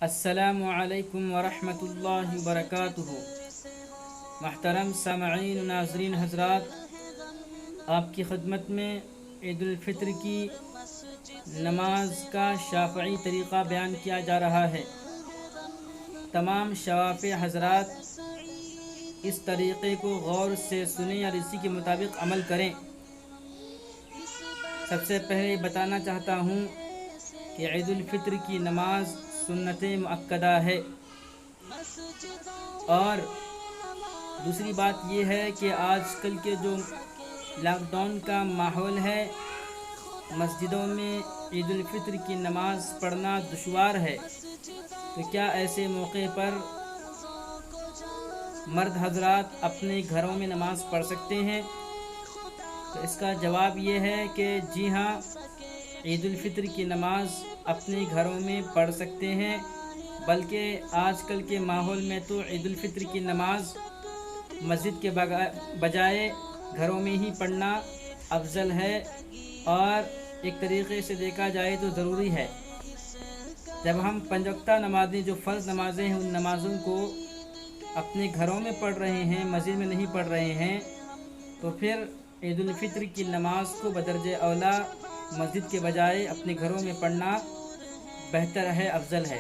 السلام علیکم ورحمۃ اللہ وبرکاتہ۔ محترم سامعین و ناظرین حضرات، آپ کی خدمت میں عید الفطر کی نماز کا شافعی طریقہ بیان کیا جا رہا ہے۔ تمام شوافع حضرات اس طریقے کو غور سے سنیں اور اسی کے مطابق عمل کریں۔ سب سے پہلے بتانا چاہتا ہوں کہ عید الفطر کی نماز سنت مؤکدہ ہے، اور دوسری بات یہ ہے کہ آج کل کے جو لاک ڈاؤن کا ماحول ہے، مسجدوں میں عید الفطر کی نماز پڑھنا دشوار ہے، تو کیا ایسے موقع پر مرد حضرات اپنے گھروں میں نماز پڑھ سکتے ہیں؟ تو اس کا جواب یہ ہے کہ جی ہاں، عید الفطر کی نماز اپنے گھروں میں پڑھ سکتے ہیں، بلکہ آج کل کے ماحول میں تو عید الفطر کی نماز مسجد کے بجائے گھروں میں ہی پڑھنا افضل ہے، اور ایک طریقے سے دیکھا جائے تو ضروری ہے۔ جب ہم پنج وقتہ نمازیں، جو فرض نمازیں ہیں، ان نمازوں کو اپنے گھروں میں پڑھ رہے ہیں، مسجد میں نہیں پڑھ رہے ہیں، تو پھر عید الفطر کی نماز کو بدرجہ اولیٰ مسجد کے بجائے اپنے گھروں میں پڑھنا بہتر ہے، افضل ہے۔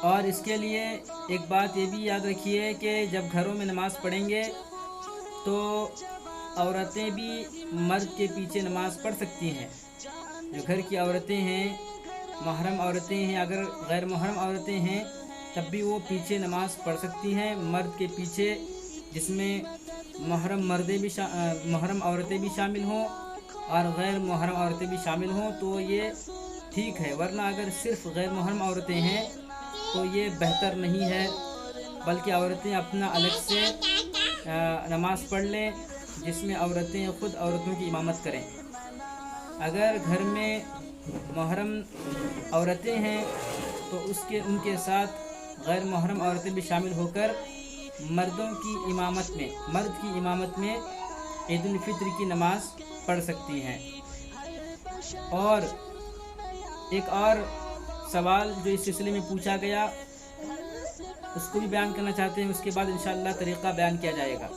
اور اس کے لیے ایک بات یہ بھی یاد رکھیے کہ جب گھروں میں نماز پڑھیں گے تو عورتیں بھی مرد کے پیچھے نماز پڑھ سکتی ہیں۔ جو گھر کی عورتیں ہیں، محرم عورتیں ہیں، اگر غیر محرم عورتیں ہیں تب بھی وہ پیچھے نماز پڑھ سکتی ہیں، مرد کے پیچھے، جس میں محرم عورتیں بھی شامل ہوں اور غیر محرم عورتیں بھی شامل ہوں، تو یہ ٹھیک ہے۔ ورنہ اگر صرف غیر محرم عورتیں ہیں تو یہ بہتر نہیں ہے، بلکہ عورتیں اپنا الگ سے نماز پڑھ لیں، جس میں عورتیں خود عورتوں کی امامت کریں۔ اگر گھر میں محرم عورتیں ہیں تو ان کے ساتھ غیر محرم عورتیں بھی شامل ہو کر مرد کی امامت میں عید الفطر کی نماز پڑھ سکتی ہیں۔ اور ایک اور سوال جو اس سلسلے میں پوچھا گیا، اس کو بھی بیان کرنا چاہتے ہیں، اس کے بعد انشاءاللہ طریقہ بیان کیا جائے گا۔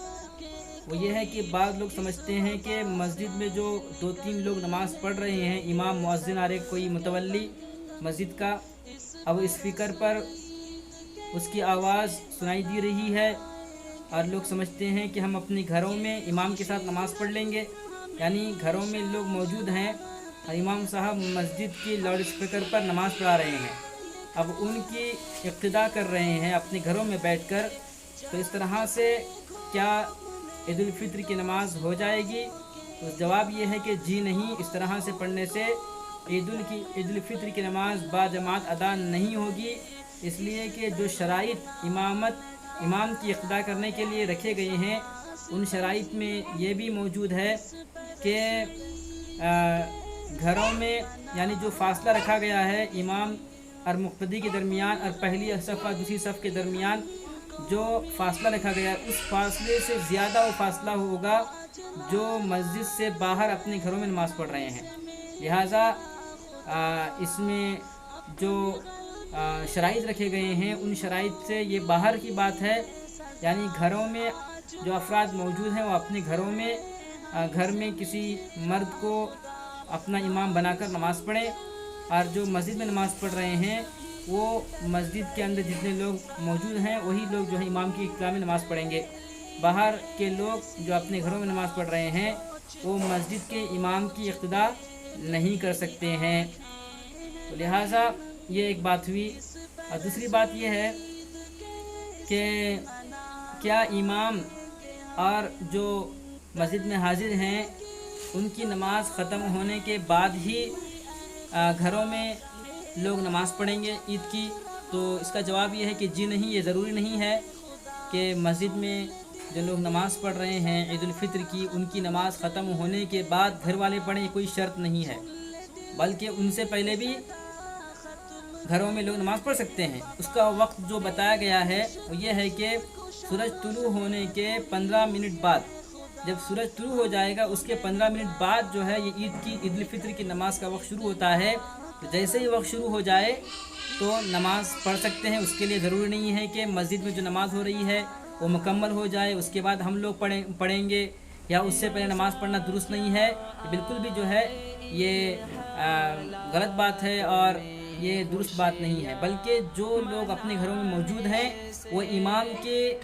وہ یہ ہے کہ بعض لوگ سمجھتے ہیں کہ مسجد میں جو 2-3 لوگ نماز پڑھ رہے ہیں، امام، مؤذن اور ایک کوئی متولی مسجد کا، اب اس اسپیکر پر اس کی آواز سنائی دی رہی ہے، اور لوگ سمجھتے ہیں کہ ہم اپنے گھروں میں امام کے ساتھ نماز پڑھ لیں گے، یعنی گھروں میں لوگ موجود ہیں اور امام صاحب مسجد کی لاؤڈ اسپیکر پر نماز پڑھا رہے ہیں، اب ان کی اقتداء کر رہے ہیں اپنے گھروں میں بیٹھ کر، تو اس طرح سے کیا عید الفطر کی نماز ہو جائے گی؟ تو جواب یہ ہے کہ جی نہیں، اس طرح سے پڑھنے سے عید الفطر کی نماز با جماعت ادا نہیں ہوگی، اس لیے کہ جو شرائط امام کی اقتداء کرنے کے لیے رکھے گئے ہیں، ان شرائط میں یہ بھی موجود ہے کہ گھروں میں، یعنی جو فاصلہ رکھا گیا ہے امام اور مقتدی کے درمیان، اور پہلی صف اور دوسری صف کے درمیان جو فاصلہ رکھا گیا ہے، اس فاصلے سے زیادہ وہ فاصلہ ہوگا جو مسجد سے باہر اپنے گھروں میں نماز پڑھ رہے ہیں۔ لہٰذا اس میں جو شرائط رکھے گئے ہیں، ان شرائط سے یہ باہر کی بات ہے، یعنی گھروں میں جو افراد موجود ہیں وہ اپنے گھر میں کسی مرد کو اپنا امام بنا کر نماز پڑھیں، اور جو مسجد میں نماز پڑھ رہے ہیں وہ مسجد کے اندر جتنے لوگ موجود ہیں وہی لوگ جو ہے امام کی اقتداء میں نماز پڑھیں گے۔ باہر کے لوگ جو اپنے گھروں میں نماز پڑھ رہے ہیں وہ مسجد کے امام کی اقتداء نہیں کر سکتے ہیں، تو لہٰذا یہ ایک بات ہوئی۔ اور دوسری بات یہ ہے کہ کیا امام اور جو مسجد میں حاضر ہیں ان کی نماز ختم ہونے کے بعد ہی گھروں میں لوگ نماز پڑھیں گے عید کی؟ تو اس کا جواب یہ ہے کہ جی نہیں، یہ ضروری نہیں ہے کہ مسجد میں جو لوگ نماز پڑھ رہے ہیں عید الفطر کی، ان کی نماز ختم ہونے کے بعد گھر والے پڑھیں، کوئی شرط نہیں ہے، بلکہ ان سے پہلے بھی گھروں میں لوگ نماز پڑھ سکتے ہیں۔ اس کا وقت جو بتایا گیا ہے وہ یہ ہے کہ سورج طلوع ہونے کے 15 منٹ بعد، جب سورج طلوع ہو جائے گا اس کے 15 منٹ بعد جو ہے یہ عید الفطر کی نماز کا وقت شروع ہوتا ہے، تو جیسے ہی وقت شروع ہو جائے تو نماز پڑھ سکتے ہیں. اس کے لیے ضروری نہیں ہے کہ مسجد میں جو نماز ہو رہی ہے وہ مکمل ہو جائے اس کے بعد ہم لوگ پڑھیں گے یا اس سے پہلے نماز پڑھنا درست نہیں ہے. بالکل بھی جو ہے یہ غلط بات ہے اور یہ درست بات نہیں ہے. بلکہ جو لوگ اپنے گھروں میں موجود ہیں وہ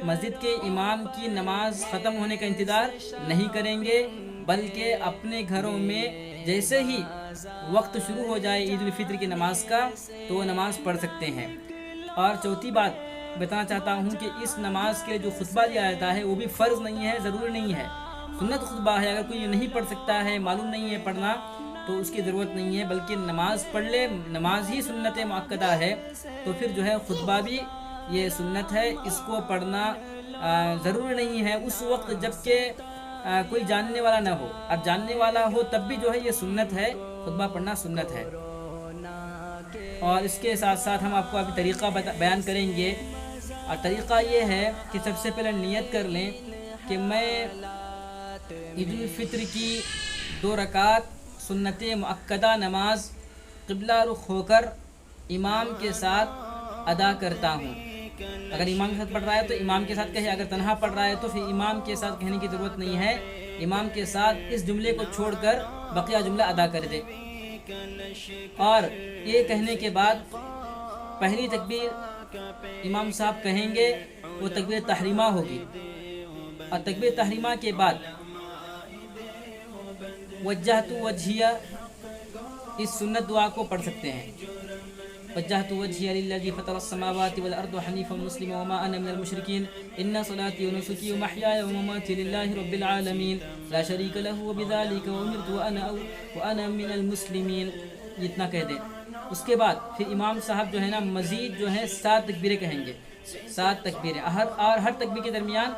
مسجد کے امام کی نماز ختم ہونے کا انتظار نہیں کریں گے، بلکہ اپنے گھروں میں جیسے ہی وقت شروع ہو جائے عید الفطر کی نماز کا تو وہ نماز پڑھ سکتے ہیں. اور چوتھی بات بتانا چاہتا ہوں کہ اس نماز کے جو خطبہ دیا جاتا ہے وہ بھی فرض نہیں ہے، ضروری نہیں ہے، سنت خطبہ ہے. اگر کوئی نہیں پڑھ سکتا ہے، معلوم نہیں ہے پڑھنا، تو اس کی ضرورت نہیں ہے، بلکہ نماز پڑھ لے. نماز ہی سنت مؤکدہ ہے تو پھر جو ہے خطبہ بھی یہ سنت ہے، اس کو پڑھنا ضروری نہیں ہے اس وقت جب کہ کوئی جاننے والا نہ ہو. اور جاننے والا ہو تب بھی جو ہے یہ سنت ہے، خطبہ پڑھنا سنت ہے. اور اس کے ساتھ ساتھ ہم آپ کو ابھی طریقہ بیان کریں گے. اور طریقہ یہ ہے کہ سب سے پہلے نیت کر لیں کہ میں عید الفطر کی 2 رکعت سنت مؤکدہ نماز قبلہ رخ ہو کر امام کے ساتھ ادا کرتا ہوں. اگر امام کے ساتھ پڑھ رہا ہے تو امام کے ساتھ کہے، اگر تنہا پڑھ رہا ہے تو پھر امام کے ساتھ کہنے کی ضرورت نہیں ہے، امام کے ساتھ اس جملے کو چھوڑ کر بقیہ جملہ ادا کر دے. اور یہ کہنے کے بعد پہلی تکبیر امام صاحب کہیں گے وہ تکبیر تحریمہ ہوگی. اور تکبیر تحریمہ کے بعد وجہت وجہیہ اس سنت دعا کو پڑھ سکتے ہیں. وجہت وجہیہ للذی فطر السماوات والارض حنیفا مسلما وما انا من المشرکین ان صلاتی ونسکی ومحیای ومماتی للہ رب العالمین لا شریک لہ وبذلک امرت وانا من المسلمین. اتنا کہہ دیں. اس کے بعد پھر امام صاحب جو ہے نا مزید جو ہے 7 تکبیریں کہیں گے. 7 تکبیریں اور ہر تکبیر کے درمیان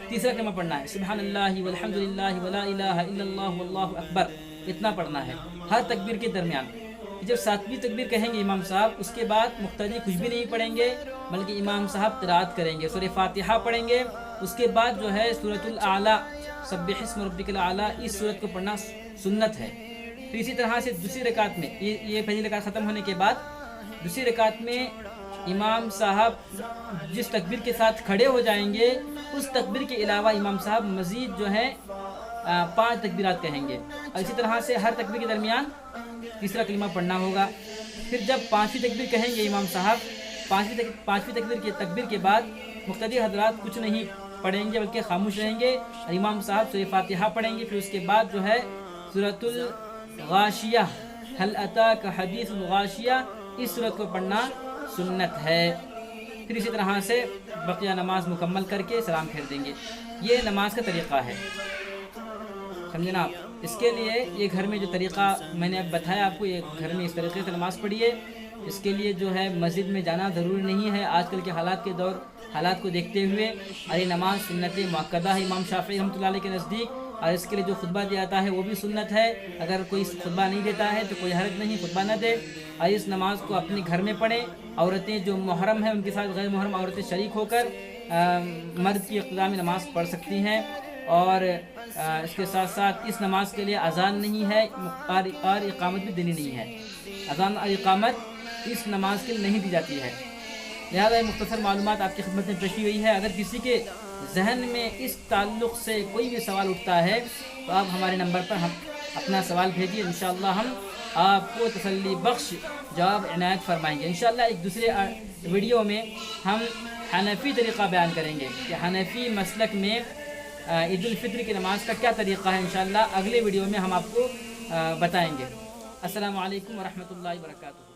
تیسرا کلمہ پڑھنا ہے. سبحان اللہ والحمد للہ ولا الہ الا اللہ واللہ اکبر. اتنا پڑھنا ہے ہر تکبیر کے درمیان. جب 7ویں تکبیر کہیں گے امام صاحب اس کے بعد مقتدی کچھ بھی نہیں پڑھیں گے بلکہ امام صاحب قرات کریں گے، سورہ فاتحہ پڑھیں گے. اس کے بعد جو ہے سورۃ الاعلیٰ سبح اسم ربک الاعلیٰ اس سورت کو پڑھنا سنت ہے. تو اسی طرح سے دوسری رکعت میں یہ پہلی رکعت ختم ہونے کے بعد دوسری رکعت میں امام صاحب جس تکبیر کے ساتھ کھڑے ہو جائیں گے اس تکبیر کے علاوہ امام صاحب مزید جو ہے 5 تکبیرات کہیں گے. اور اسی طرح سے ہر تکبیر کے درمیان تیسرا کلمہ پڑھنا ہوگا. پھر جب 5ویں تکبیر کہیں گے امام صاحب 5ویں تکبیر کے بعد مقتدی حضرات کچھ نہیں پڑھیں گے بلکہ خاموش رہیں گے اور امام صاحب سورہ فاتحہ پڑھیں گے. پھر اس کے بعد جو ہے سورۃ الغاشیہ هل اتاک حدیث الغاشیہ اس سورت کو پڑھنا سنت ہے. پھر اسی طرح سے بقیہ نماز مکمل کر کے سلام پھیر دیں گے. یہ نماز کا طریقہ ہے، سمجھے نا آپ. اس کے لیے یہ گھر میں جو طریقہ میں نے اب بتایا آپ کو، یہ گھر میں اس طریقے سے نماز پڑھیے. اس کے لیے جو ہے مسجد میں جانا ضروری نہیں ہے آج کل کے حالات کو دیکھتے ہوئے. اور یہ نماز سنت مؤکدہ ہے امام شافعی رحمۃ اللہ علیہ کے نزدیک. اور اس کے لیے جو خطبہ دیا جاتا ہے وہ بھی سنت ہے. اگر کوئی خطبہ نہیں دیتا ہے تو کوئی حرج نہیں، خطبہ نہ دے. اور اس نماز کو اپنے گھر میں پڑھیں. عورتیں جو محرم ہیں ان کے ساتھ غیر محرم عورتیں شریک ہو کر مرد کی اقتداء میں نماز پڑھ سکتی ہیں. اور اس کے ساتھ ساتھ اس نماز کے لیے اذان نہیں ہے اور اقامت بھی دینی نہیں ہے. اذان اور اقامت اس نماز کے لیے نہیں دی جاتی ہے. لہذا یہ مختصر معلومات آپ کی خدمت میں پیش کی گئی ہے. اگر کسی کے ذہن میں اس تعلق سے کوئی بھی سوال اٹھتا ہے تو آپ ہمارے نمبر پر اپنا سوال بھیجیے. انشاءاللہ ہم آپ کو تسلی بخش جواب عنایت فرمائیں گے. انشاءاللہ ایک دوسرے ویڈیو میں ہم حنفی طریقہ بیان کریں گے کہ حنفی مسلک میں عید الفطر کی نماز کا کیا طریقہ ہے. انشاءاللہ اگلے ویڈیو میں ہم آپ کو بتائیں گے. السلام علیکم ورحمۃ اللہ وبرکاتہ.